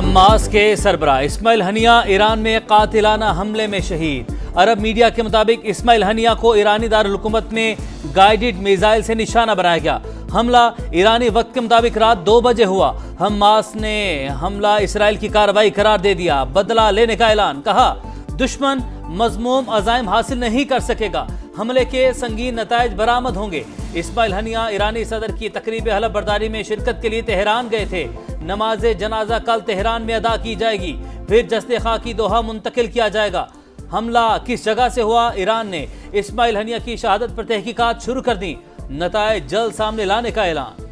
Hamas के सरबराह Ismail Haniyeh Iran में कातिलाना हमले में शहीद। अरब मीडिया के मुताबिक इस्माइल हनिया को ईरानी दारुल हुकूमत में गाइडेड मिसाइल से निशाना बनाया गया। हमला ईरानी वक्त के मुताबिक रात 2 बजे हुआ। हमास ने हमला इसराइल की कार्रवाई करार दे दिया। बदला लेने का ऐलान। कहा दुश्मन मज़मूम अज़ाइम हासिल नहीं कर सकेगा। हमले के संगीन नताइज बरामद होंगे। इस्माइल हनिया ईरानी सदर की तकरीब हलफ बर्दारी में शिरकत के लिए तेहरान गए थे। नमाज जनाजा कल तेहरान में अदा की जाएगी, फिर जस्ते खाकी दोहा मुंतकिल किया जाएगा। हमला किस जगह से हुआ? ईरान ने इस्माइल हनिया की शहादत पर तहकीकात शुरू कर दी। नताइज जल्द सामने लाने का ऐलान।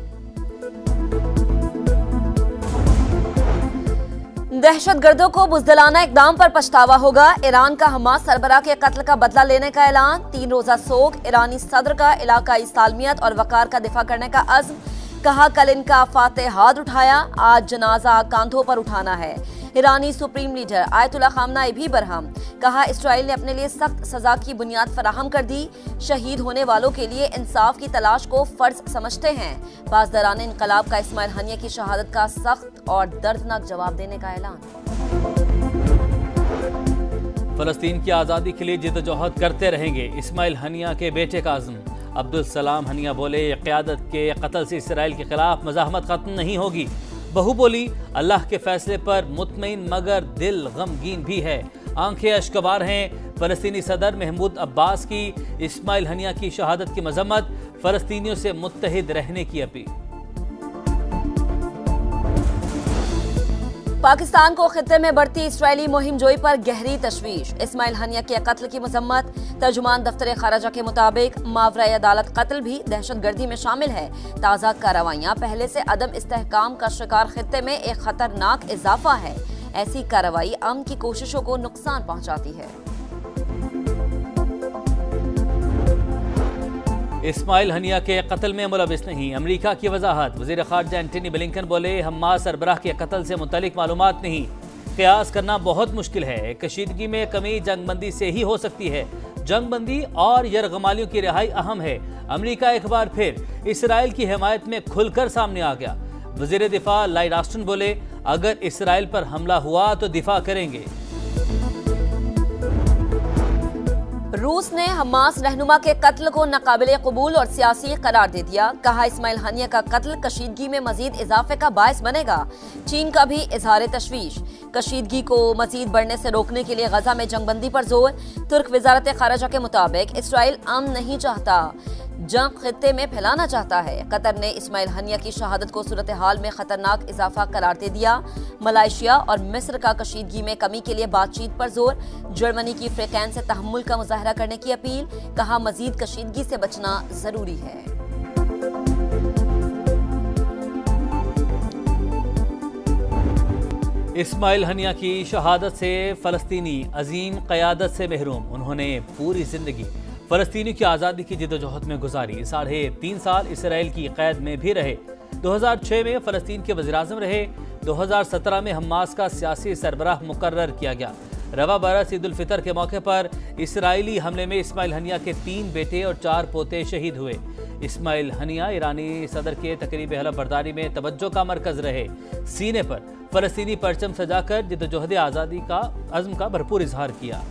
दहशतगर्दों को बुज़दिलाना इक़दाम पर पछतावा होगा। ईरान का हमास सरबराह के कत्ल का बदला लेने का ऐलान। 3 रोज़ा सोग। ईरानी सदर का इलाकाई सालमियत और वकार का दिफा करने का अज़्म। कहा कल इनका फातह हाथ उठाया, आज जनाजा कांधों पर उठाना है। ईरानी सुप्रीम लीडर आयतुल्लाह खामनाई भी बरहम। कहा इसराइल ने अपने लिए सख्त सजा की बुनियाद फराहम कर दी। शहीद होने वालों के लिए इंसाफ की तलाश को फर्ज समझते हैं। पासदारान इनकलाब का इस्माइल हनिया की शहादत का सख्त और दर्दनाक जवाब देने का ऐलान। फलस्तीन की आज़ादी के लिए जिद्दोजहद करते रहेंगे। इस्माइल हनिया के बेटे का अज़्म। अब्दुल सलाम हनिया बोले क़यादत के कत्ल से इसराइल के खिलाफ मज़ाहमत खत्म नहीं होगी। बहू बोली अल्लाह के फैसले पर मुतमईन मगर दिल गमगीन भी है। आंखें अश्कबार हैं। फ़लस्तीनी सदर महमूद अब्बास की इस्माइल हनिया की शहादत की मजम्मत। फ़लस्तीनियों से मुत्तहिद रहने की अपील। पाकिस्तान को खित्ते में बढ़ती इसराइली मुहिम जोई पर गहरी तशवीश। इस्माइल हनिया के कत्ल की मजम्मत। तर्जुमान दफ्तर खारजा के मुताबिक मावराए अदालत कत्ल भी दहशतगर्दी में शामिल है। ताज़ा कार्रवाइयाँ पहले से अदम इस्तेहकाम का शिकार खित्ते में एक खतरनाक इजाफा है। ऐसी कार्रवाई अमन की कोशिशों को नुकसान पहुँचाती है। इस्माइल हनिया के कत्ल में मुलविस नहीं, अमरीका की वजाहत। वज़ीर ख़ारिजा एंटनी ब्लिंकन बोले हमास सरबराह के कत्ल से मुतल्लिक मालूमात नहीं। क़यास करना बहुत मुश्किल है। कशीदगी में कमी जंगबंदी से ही हो सकती है। जंगबंदी और यरगमालियों की रिहाई अहम है। अमरीका एक बार फिर इसराइल की हिमायत में खुलकर सामने आ गया। वज़ीर दिफा लॉयड ऑस्टिन बोले अगर इसराइल पर हमला हुआ तो दिफा करेंगे। रूस ने हमास रहनुमा के कत्ल को नाकाबिले कबूल और सियासी करार दे दिया। कहा इस्माइल हनिया का कत्ल कशीदगी में मजीद इजाफे का बायस बनेगा। चीन का भी इजहार तशवीश। कशीदगी को मजीद बढ़ने से रोकने के लिए गजा में जंगबंदी पर जोर। तुर्क वजारत खारजा के मुताबिक इसराइल अमन नहीं चाहता, जंग खित्ते में फैलाना चाहता है। कतर ने इस्माइल हनिया की शहादत को सूरत हाल में खतरनाक इजाफा करार दे दिया। मलाइशिया और मिस्र का कशीदगी में कमी के लिए बातचीत पर जोर। जर्मनी की फ्रीकैन से तहम्मुल का मुजाहरा करने की अपील। कहा मजीद कशीदगी से बचना जरूरी है। इस्माइल हनिया की शहादत से फ़लस्तीनी अजीम क़यादत से महरूम। उन्होंने पूरी जिंदगी फ़लस्तीनी की आज़ादी की जिद्दोजहद में गुजारी। 3.5 साल इसराइल की कैद में भी रहे। 2006 में फ़लस्तीन के वज़ीर-ए-आज़म रहे। 2017 में हमास का सियासी सरबराह मुकर्रर किया गया। रवा बरस ईद उल फितर के मौके पर इसराइली हमले में इस्माइल हनिया के 3 बेटे और 4 पोते शहीद हुए। इस्माइल हनिया ईरानी सदर के तकरीब हलफ बर्दारी में तवज्जो का मरकज रहे। सीने पर फ़लस्तीनी परचम सजाकर जिद्दोजहद आज़ादी का अज़्म का भरपूर इजहार किया।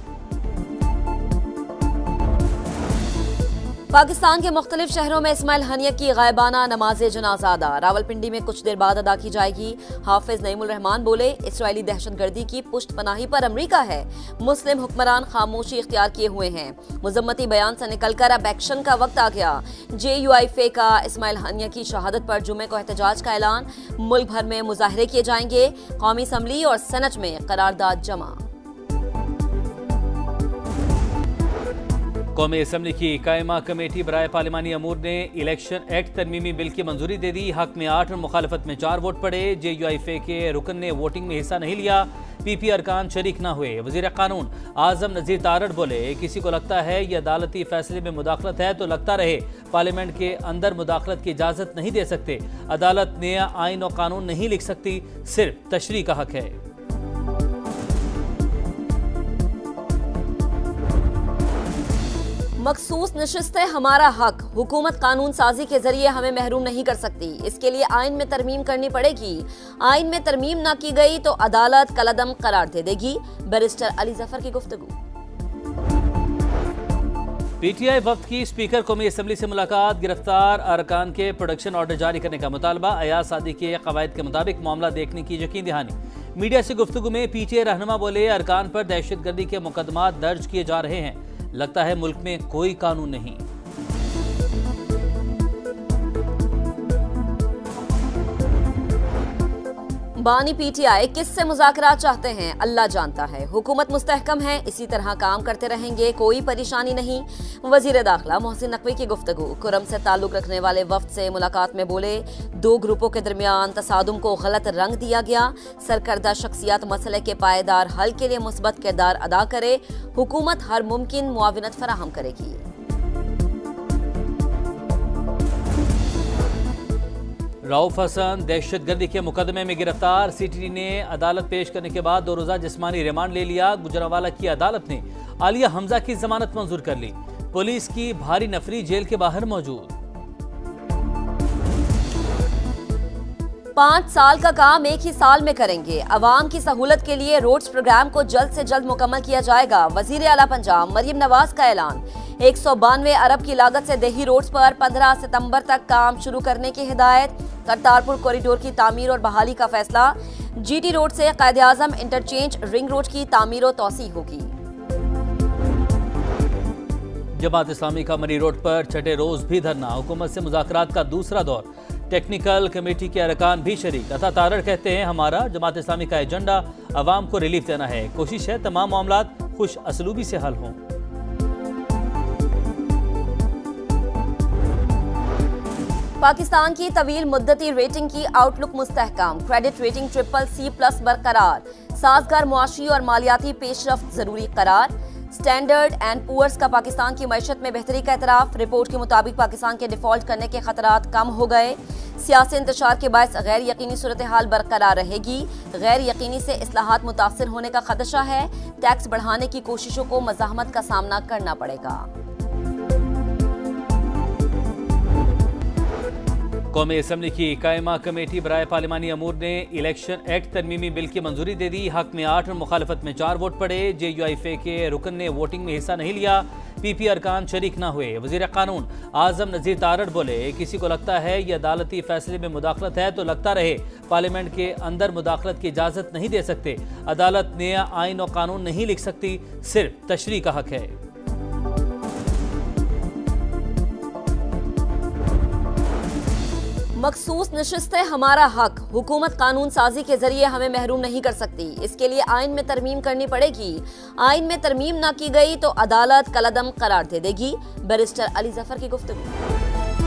पाकिस्तान के मुख्तलिफ शहरों में इस्माइल हनिया की गायबाना नमाज जनाजा अदा। रावलपिंडी में कुछ देर बाद अदा की जाएगी। हाफिज नईमुल रहमान बोले इसराइली दहशतगर्दी की पुष्ट पनाही पर अमरीका है। मुस्लिम हुक्मरान खामोशी इख्तियार किए हुए हैं। मुजम्मती बयान से निकलकर अब एक्शन का वक्त आ गया। JUIF का इस्माइल हनिया की शहादत पर जुमे को एहतजाज का ऐलान। मुल्क भर में मुजाहरे किए जाएंगे। कौमी असम्बली और सेनेट में करारदाद जमा। कौमी असम्बली की कायमा कमेटी बराए पार्लिमानी अमूर ने इलेक्शन एक्ट तरमीमी बिल की मंजूरी दे दी। हक में 8 और मुखालफत में 4 वोट पड़े। JUIF के रुकन ने वोटिंग में हिस्सा नहीं लिया। PP अरकान शरीक न हुए। वजीर कानून आजम नज़ीर तारड़ बोले किसी को लगता है ये अदालती फैसले में मुदाखलत है तो लगता रहे। पार्लियामेंट के अंदर मुदाखलत की इजाज़त नहीं दे सकते। अदालत नया आइन और कानून नहीं लिख सकती, सिर्फ तशरीह का हक है। मखसूस नशिस्तें हमारा हक, हुकूमत कानून साजी के जरिए हमें महरूम नहीं कर सकती। इसके लिए आइन में तरमीम करनी पड़ेगी। आइन में तरमीम ना की गई तो अदालत कलअदम करार दे देगी। बैरिस्टर अली जफर की गुफ्तगू। पीटीआई वफ्द की स्पीकर कौमी असम्बली से मुलाकात, गिरफ्तार अरकान के प्रोडक्शन ऑर्डर जारी करने का मुतालबा, अयाज सादी के कवायद के मुताबिक मामला देखने की यकीन दहानी। मीडिया से गुफ्तगू में पीटीआई रहनुमा बोले, अरकान पर दहशतगर्दी के मुकदमा दर्ज किए जा रहे हैं, लगता है मुल्क में कोई कानून नहीं। बानी पीटीआई किससे मुज़ाकरात चाहते हैं अल्लाह जानता है। हुकूमत मुस्तहकम है, इसी तरह काम करते रहेंगे, कोई परेशानी नहीं। वजीर दाखिला मोहसिन नकवी की गुफ्तगू। कुरम से ताल्लुक रखने वाले वफ्द से मुलाकात में बोले, दो ग्रुपों के दरमियान तसादुम को गलत रंग दिया गया। सरकर्दा शख्सियात मसले के पायदार हल के लिए मुस्बत किरदार अदा करे। हुकूमत हर मुमकिन मुआविनत फराहम करेगी। रऊफ हसन दहशतगर्दी के मुकदमे में गिरफ्तार, सीटीडी ने अदालत पेश करने के बाद 2 रोजा जिस्मानी रिमांड ले लिया। गुजरांवाला की अदालत ने आलिया हमजा की जमानत मंजूर कर ली। पुलिस की भारी नफरी जेल के बाहर मौजूद। 5 साल का काम एक ही साल में करेंगे। अवाम की सहूलत के लिए रोड्स प्रोग्राम को जल्द से जल्द मुकम्मल किया जाएगा। वजीर आला पंजाब मरियम नवाज का ऐलान। 192 अरब की लागत से देही रोड्स पर 15 सितंबर तक काम शुरू करने की हिदायत। करतारपुर कॉरिडोर की तामीर और बहाली का फैसला। जीटी रोड से कायद-ए-आज़म इंटरचेंज रिंग रोड की तामीर और तौसी होगी। जमात इस्लामी का मरी रोड पर छठे रोज भी धरना, हुकूमत से मुज़ाकरात का दूसरा दौर। टेक्निकल कमेटी के अरकान भी शरीक। अता तारड़ कहते हैं, हमारा जमात इस्लामी का एजेंडा अवाम को रिलीफ देना है। कोशिश है तमाम मामलात खुश असलूबी से हल हों। पाकिस्तान की तवील मुद्दती रेटिंग की आउटलुक मुस्तहकम। क्रेडिट रेटिंग CCC+ बरकरार। साजगार मुआशी और मालियाती पेशरफ्त जरूरी करार। स्टैंडर्ड एंड पुअर्स का पाकिस्तान की मईशत में बेहतरी का एतराफ। रिपोर्ट के मुताबिक पाकिस्तान के डिफॉल्ट करने के खतरात कम हो गए। सियासी इंतशार के बायस गैर यकीनी सूरत हाल बरकरार रहेगी। गैर यकीनी से इस्लाहात मुतासर होने का खदशा है। टैक्स बढ़ाने की कोशिशों को मज़ाहमत का सामना करना पड़ेगा। कौमी असम्बली की कायमा कमेटी बराए पार्लिमानी अमूर ने इलेक्शन एक्ट तरमीमी बिल की मंजूरी दे दी। हक में 8 और मुखालफत में 4 वोट पड़े। JUIF के रुकन ने वोटिंग में हिस्सा नहीं लिया। PP अरकान शरीक न हुए। वजीर कानून आजम नज़ीर तारड़ बोले, किसी को लगता है ये अदालती फैसले में मुदाखलत है तो लगता रहे, पार्लियामेंट के अंदर मुदाखलत की इजाज़त नहीं दे सकते। अदालत नया आइन और कानून नहीं लिख सकती, सिर्फ तशरीह का हक है। मखसूस नशिस्तें हमारा हक, हुकूमत कानून साजी के जरिए हमें महरूम नहीं कर सकती। इसके लिए आइन में तरमीम करनी पड़ेगी। आइन में तरमीम ना की गई तो अदालत कलअदम करार दे देगी। बैरिस्टर अली जफर की गुफ्तगू।